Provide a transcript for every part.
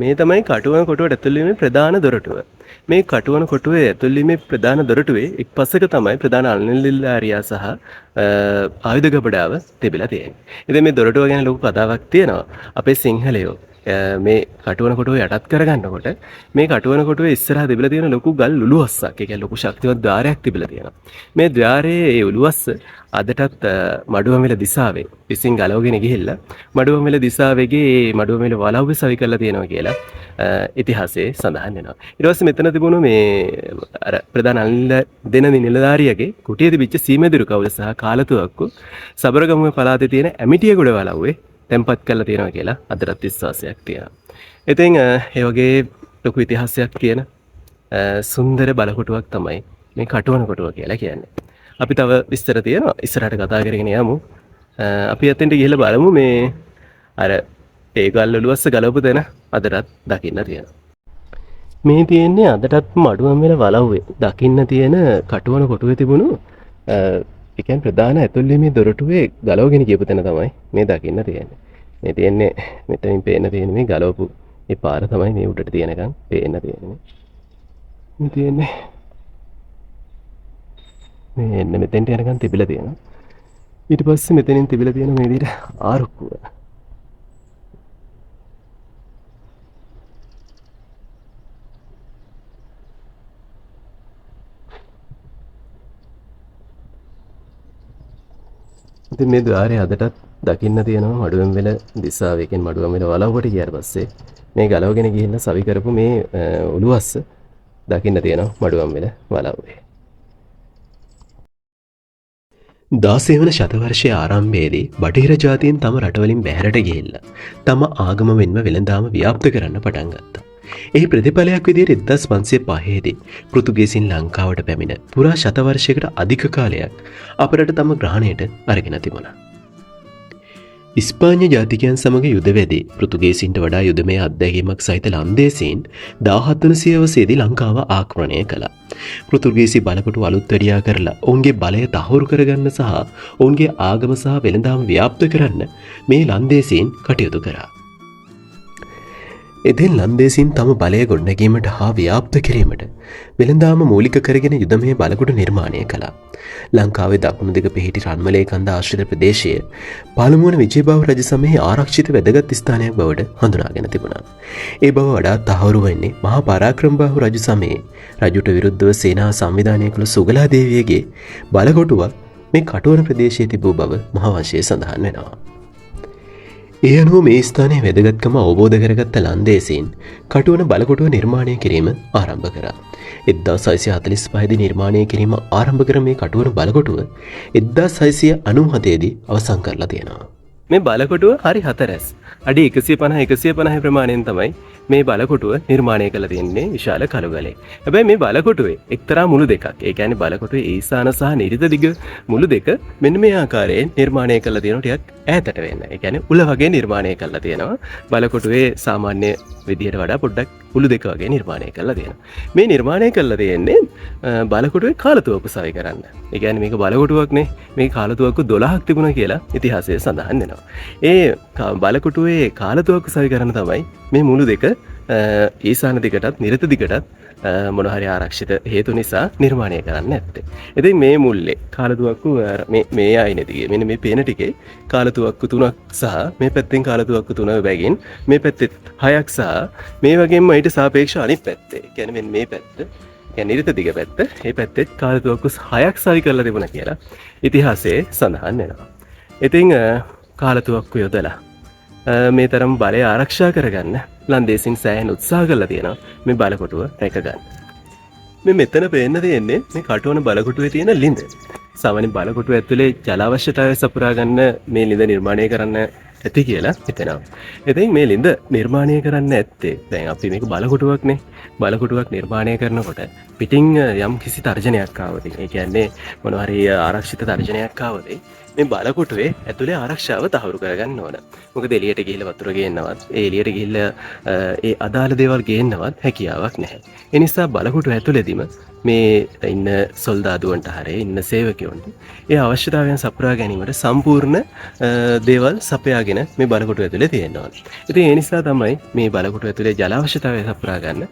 මේ තමයි කටුවන කොටුවට ඇතුළු වීමේ ප්‍රධාන දොරටුව. මේ කටුවන කොටුවේ ඇතුළු වීමේ ප්‍රධාන දොරටුවේ එක් පසක තමයි ප්‍රධාන අල්නිල්ලාරියා සහ ආයුධ ගබඩාව තිබිලා තියෙන්නේ. ඉතින් මේ දොරටුව ගැන ලොකු කතාවක් තියෙනවා. අපේ සිංහලයෝ මේ කටුවන කොටුව යටත් කරගන්නකොට මේ කටුවන කොටුවේ ඉස්සරහා තිබිලා තියෙන ලොකු ගල් උළුවස්සක්. ඒ කියන්නේ ලොකු ශක්තිවත් ద్వාරයක් තිබිලා තියෙනවා. මේ ద్వාරයේ ඒ උළුවස්ස අදටත් මඩුවමිල දිසාවේ විසින් ගලවගෙන ගිහිල්ලා මඩුවමිල දිසාවේගේ මඩුවමිල වලව්වේ සවි කරලා තියෙනවා කියලා ඉතිහාසයේ සඳහන් වෙනවා. ඊට පස්සේ මෙතන තිබුණු මේ අර ප්‍රධාන අල්ල දෙන නිලධාරියගේ කුටියේ තිබිච්ච සීමදිරු කවුල සහ කාලතුවක්කු සබරගමුවේ පළාතේ තියෙන ඇමිටියගොඩ වලව්වේ තැන්පත් කරලා තියෙනවා කියලා අදටත් විශ්වාසයක් තියෙනවා. ඉතින් ඒ වගේ ලොකු ඉතිහාසයක් තියෙන සුන්දර බලකොටුවක් තමයි මේ කටුවන කොටුව කියලා කියන්නේ. අපි තව විස්තර තියෙනවා ඉස්සරහට කතා කරගෙන යමු. අපි අතෙන්ට ගිහිල්ලා බලමු මේ අර ඒ ගල් ඔළුවස්ස ගලවපු තැන අදටත් දකින්න තියෙනවා. මේ තියෙන්නේ අදටත් මඩුවම්බෙල වලව්වේ දකින්න තියෙන කටුවන කොටුවේ තිබුණු ඒ කියන්නේ ප්‍රධාන ඇතුල්වීමේ දොරටුවේ ගලවගෙන ගියපු තැන තමයි මේ දකින්න තියෙන්නේ. මේ තියෙන්නේ මෙතනින් පේන්න තියෙන මේ ගලවපු මේ පාර තමයි මේ උඩට තියෙනකන් පේන්න තියෙන්නේ. මේ තියෙන්නේ මේ එන්න මෙතෙන්ට යනකන් තිබිලා තියෙනවා. ඊට පස්සේ මෙතනින් තිබිලා තියෙන මේ විදිහට ආරුක්කුව. ඉතින් මේ ద్వාරය අදටත් දකින්න තියෙනවා මඩුවම්බෙල දිසාවේ. කියන්නේ මඩුවම්බෙල වලව්වට ගියාට පස්සේ මේ ගලවගෙන ගිහින් සවි කරපු මේ උළුවස්ස දකින්න තියෙනවා මඩුවම්බෙල වලව්වේ. 16 වන ශතවර්ෂයේ ආරම්භයේදී බටහිර ජාතීන් තම රටවලින් බැහැරට ගිහිල්ලා තම ආගම වෙන්ම වෙළඳාම ව්‍යාප්ත කරන්න පටන් ගත්තා. එහි ප්‍රතිඵලයක් විදිහට 1505 දී පෘතුගීසින් ලංකාවට පැමිණ පුරා ශතවර්ෂයකට අධික කාලයක් අපරට තම ග්‍රහණයට අරගෙන තිබුණා. ඉස්පාඤ්ඤ ජාතිකයන් සමග යුද වැදී පෘතුගීසින්ට වඩා යුදමය අත්දැකීමක් සහිත ලන්දේසීන් 17 වන සියවසේදී ලංකාව ආක්‍රමණය කළා. පෘතුගීසි බලකොටු අලුත් වැඩියා කරලා ඔවුන්ගේ බලය තහවුරු කරගන්න සහ ඔවුන්ගේ ආගම සහ වෙළඳාම ව්‍යාප්ත කරන්න මේ ලන්දේසීන් කටයුතු කරා. එදෙන් ලන්දේසීන් තම බලය ගොඩනැගීමට හා ව්‍යාප්ත කිරීමට වෙළඳාම මූලික කරගෙන යුදමය බලකොටු නිර්මාණය කළා. ලංකාවේ දකුණු දිග පිහිටි රන්මලේ කන්ද ආශ්‍රිත ප්‍රදේශය පළමුවන විජයබාහු රජ සමයේ ආරක්ෂිත වැදගත් ස්ථානයක් බවට හඳුනාගෙන තිබුණා. ඒ බව වඩා තහවුරු වෙන්නේ මහා පරාක්‍රමබාහු රජු සමයේ රජුට විරුද්ධව සේනා සංවිධානය කළ සුගලා දේවියගේ බලකොටුවක් මේ කටුවන ප්‍රදේශයේ තිබූ බව මහාවංශයේ සඳහන් වෙනවා. ඒ අනුව මේ ස්ථානයේ වැදගත්කම අවබෝධ කරගත්ත ලන්දේසීන් කටුවන බලකොටුව නිර්මාණය කිරීම ආරම්භ කරා. 1645 දී නිර්මාණය කිරීම ආරම්භ කර මේ කටුවන බලකොටුව 1697 දී අවසන් කරලා තියෙනවා. මේ බලකොටුව හරි හතරැස්. අඩි 150 ප්‍රමාණයෙන් තමයි මේ බලකොටුව නිර්මාණය කරලා තියෙන්නේ විශාල කළුගලේ. හැබැයි මේ බලකොටුවේ එක්තරා මුළු දෙකක්. ඒ කියන්නේ බලකොටුවේ ඊසාන සහ නිරිත දිග මුළු දෙක මෙන්න මේ ආකාරයෙන් නිර්මාණය කරලා තියෙනවා ටිකක් ඈතට වෙන්න. ඒ කියන්නේ උල වගේ නිර්මාණය කරලා තියෙනවා. බලකොටුවේ සාමාන්‍ය විදිහට වඩා පොඩ්ඩක් උළු දෙක වගේ නිර්මාණය කරලා තියෙනවා. මේ නිර්මාණය කරලා තියෙන්නේ බලකොටුවේ කාලතුවක්කු සවි කරන්න. ඒ කියන්නේ මේක බලකොටුවක්නේ. මේ කාලතුවක්කු 12ක් තිබුණා කියලා ඉතිහාසයේ සඳහන් වෙනවා. ඒ බලකොටුවේ කාලතුවක්කු සවි කරන්න තමයි මේ මුළු දෙක ඊසාන දිගටත් නිරත දිගටත් මොන හරි ආරක්ෂිත හේතු නිසා නිර්මාණය කරන්න ඇත්තේ. ඉතින් මේ මුල්ලේ කාලතුවක්කු මේ ආයිනේ දිගේ මෙන්න මේ පේන ටිකේ කාලතුවක්කු 3ක් සහ මේ පැත්තෙන් කාලතුවක්කු 3 බැගින් මේ පැත්තේ 6ක් සහ මේ වගේම ඊට සාපේක්ෂව අනිත් පැත්තේ කියන්නේ මෙන්න මේ පැත්ත කියන්නේ නිරත දිග පැත්ත මේ පැත්තේ කාලතුවක්කු 6ක් සවි කරලා තිබුණා කියලා ඉතිහාසයේ සඳහන් වෙනවා. ඉතින් කාලතුවක්කු යොදලා මේ තරම් බලය ආරක්ෂා කරගන්න ලන්දේසින් සෑහෙන උත්සාහ කරලා තියෙනවා මේ බලකොටුව රැකගන්න. මේ මෙතන පේන්න තියෙන්නේ මේ කටුවන බලකොටුවේ තියෙන ළිඳ. සාමාන්‍ය බලකොටුව ඇතුලේ ජල අවශ්‍යතාවය සපුරා ගන්න මේ ළිඳ නිර්මාණය කරන්න ඇති කියලා හිතෙනවා. ඉතින් මේ ළිඳ නිර්මාණය කරන්න ඇත්තේ දැන් අපි මේක බලකොටුවක්නේ. බලකොටුවක් නිර්මාණය කරනකොට පිටින් යම් කිසි තර්ජනයක් ආවද ඒ කියන්නේ මොනවා හරි ආරක්ෂිත තර්ජනයක් ආවද මේ බලකොටුවේ ඇතුලේ ආරක්ෂාව තහවුරු කරගන්න ඕන. මොකද එළියට ගිහිල්ලා වතුර ගේන්නවත් ඒ එළියට ගිහිල්ලා ඒ අදාළ දේවල් ගේන්නවත් හැකියාවක් නැහැ. ඒ නිසා බලකොටුව ඇතුලේදීම මේ ඉන්න සොල්දාදුවන්ට හරි ඉන්න සේවකයොන්ට ඒ අවශ්‍යතාවයන් සපුරා ගැනීමට සම්පූර්ණ දේවල් සපයාගෙන මේ බලකොටුව ඇතුලේ තියෙනවා. ඉතින් ඒ නිසා තමයි මේ බලකොටුව ඇතුලේ ජල අවශ්‍යතාවය සපුරා ගන්න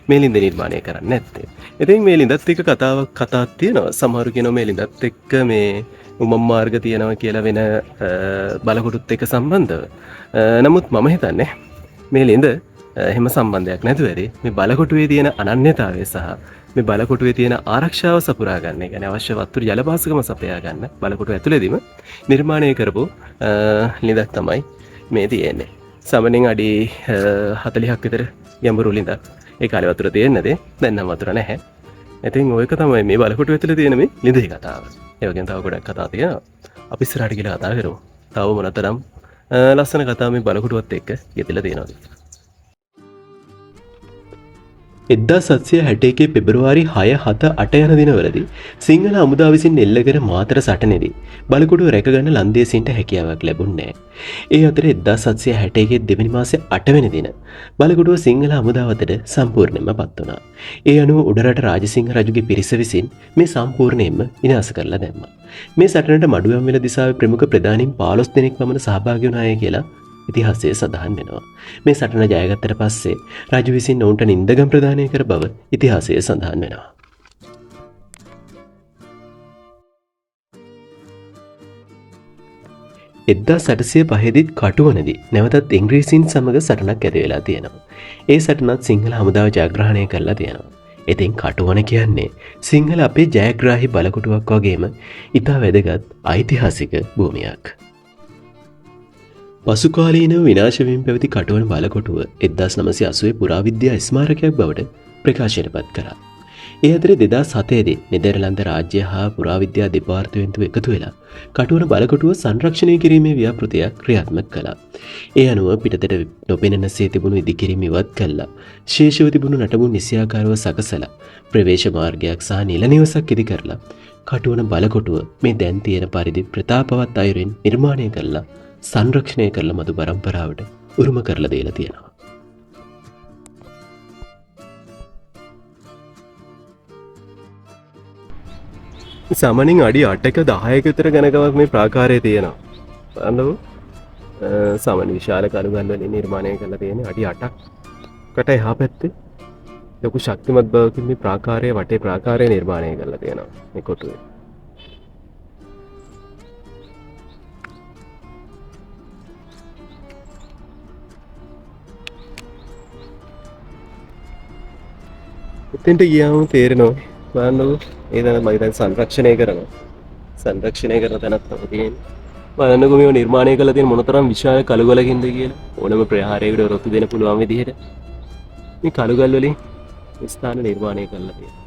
මේ ලින්ද නිර්මාණය කරන්නේ නැත්තේ. ඉතින් මේ ලින්දත් එක්ක කතාවක් තියෙනවා. සමහරු කියනවා මේ ලින්දත් එක්ක මේ උමම් මාර්ග තියෙනවා කියලා වෙන බලකොටුත් එක්ක සම්බන්ධව. නමුත් මම හිතන්නේ මේ ලින්ද එහෙම සම්බන්ධයක් නැතුව ඇති මේ බලකොටුවේ තියෙන අනන්‍යතාවය සහ මේ බලකොටුවේ තියෙන ආරක්ෂාව සපුරා ගන්න. ඒ කියන්නේ අවශ්‍ය වතුර ජල පාසුකම සපයා ගන්න බලකොටුව ඇතුළේදීම නිර්මාණය කරපු ලින්දක් තමයි මේ තියෙන්නේ. සාමාන්‍යයෙන් අඩි 40ක් විතර ගැඹුරු ලින්දක්. ඒ කාලේ වතුර තියෙන්නද? දැන් නම් වතුර නැහැ. ඉතින් ඔයක තමයි මේ බලකොටුව ඇතුලේ තියෙන මේ ලින්දේ කතාව. ඒ වගේම තව ගොඩක් කතා තියෙනවා. අපි ඉස්සරහට ගිහලා කතා කරමු. තව මොනතරම් ලස්සන කතා මේ බලකොටුවත් එක්ක යෙදලා තියෙනවද? 1761 පෙබරවාරි 6, 7, 8 යන දිනවලදී සිංහල හමුදාව විසින් එල්ල කර මාතර සටනේදී බලකොටුව රැකගන්න ලන්දේසීන්ට හැකියාවක් ලැබුණේ නැහැ. ඒ අතර 1761 දෙවැනි මාසේ 8 වෙනි දින බලකොටුව සිංහල හමුදාව අතට සම්පූර්ණයෙන්ම පත් වුණා. ඒ අනුව උඩරට රාජසිංහ රජුගේ පිරිස විසින් මේ සම්පූර්ණයෙන්ම විනාශ කරලා දැම්මා. මේ සටනට මඩුවම්වෙල දිසාවේ ප්‍රමුඛ ප්‍රධානීන් 15 දෙනෙක් පමණ සහභාගී වුණාය කියලා ඉතිහාසයේ සඳහන් වෙනවා. මේ සටන ජයගත්තට පස්සේ රජු විසින් ඔවුන්ට නින්දගම් ප්‍රදානය කර බව ඉතිහාසයේ සඳහන් වෙනවා. එදදා 805 කටුවනදී නැවතත් ඉංග්‍රීසීන් සමග සටනක් ඇති වෙලා තියෙනවා. ඒ සටනත් සිංහල හමුදාව ජයග්‍රහණය කරලා තියෙනවා. ඉතින් කටුවන කියන්නේ සිංහල අපේ ජයග්‍රාහී බලකොටුවක් වගේම ඉතා වැදගත් ඓතිහාසික භූමියක්. පසුකාලීනව විනාශවීම පැවති කටුවන බලකොටුව 1980 පුරාවිද්‍යා ස්මාරකයක් බවට ප්‍රකාශයට පත් කරා. ඒ අතරේ 2007 දී නෙදර්ලන්ත රාජ්‍ය හා පුරාවිද්‍යා දෙපාර්තමේන්තුව එකතු වෙලා කටුවන බලකොටුව සංරක්ෂණය කිරීමේ ව්‍යාපෘතියක් ක්‍රියාත්මක කළා. ඒ අනුව පිටතට නොපෙනෙනසේ තිබුණු ඉදිකිරීම ඉවත් කළා. ශේෂව තිබුණු නටබුන් නිසියාකාරව සකසලා ප්‍රවේශ මාර්ගයක් සහ නිල නිවසක් ඉදි කරලා කටුවන බලකොටුව මේ දැන් තියෙන පරිදි ප්‍රතාපවත් අයුරින් නිර්මාණය කළා. සංරක්ෂණය කරලා මතු පරම්පරාවට උරුම කරලා දීලා තියෙනවා. සාමාන්‍යයෙන් අඩි 8ක 10ක විතර ඝනකමක් මේ ප්‍රාකාරයේ තියෙනවා. බලන්නකෝ. සාමාන්‍ය විශාල කණුගල් වලින් නිර්මාණය කරලා තියෙන අඩි 8කට එහා පැත්තේ ලොකු ශක්තිමත් බවකින් මේ ප්‍රාකාරයේ වටේ ප්‍රාකාරය නිර්මාණය කරලා තියෙනවා මේ කොටුවේ. එතෙන්ට ගියාම තේරෙනවා බලන්නකෝ ඒ දැන් මම දැන් සංරක්ෂණය කරන තැනක් තමයි තියෙන්නේ. බලන්නකෝ මේව නිර්මාණය කරලා තියෙන මොනතරම් විශාල කළුගලකින්ද කියලා. ඕනම ප්‍රහාරයකට රොතු දෙන්න පුළුවන් විදිහට මේ කළුගල් වලින් ස්ථාන නිර්මාණය කරලා තියෙනවා.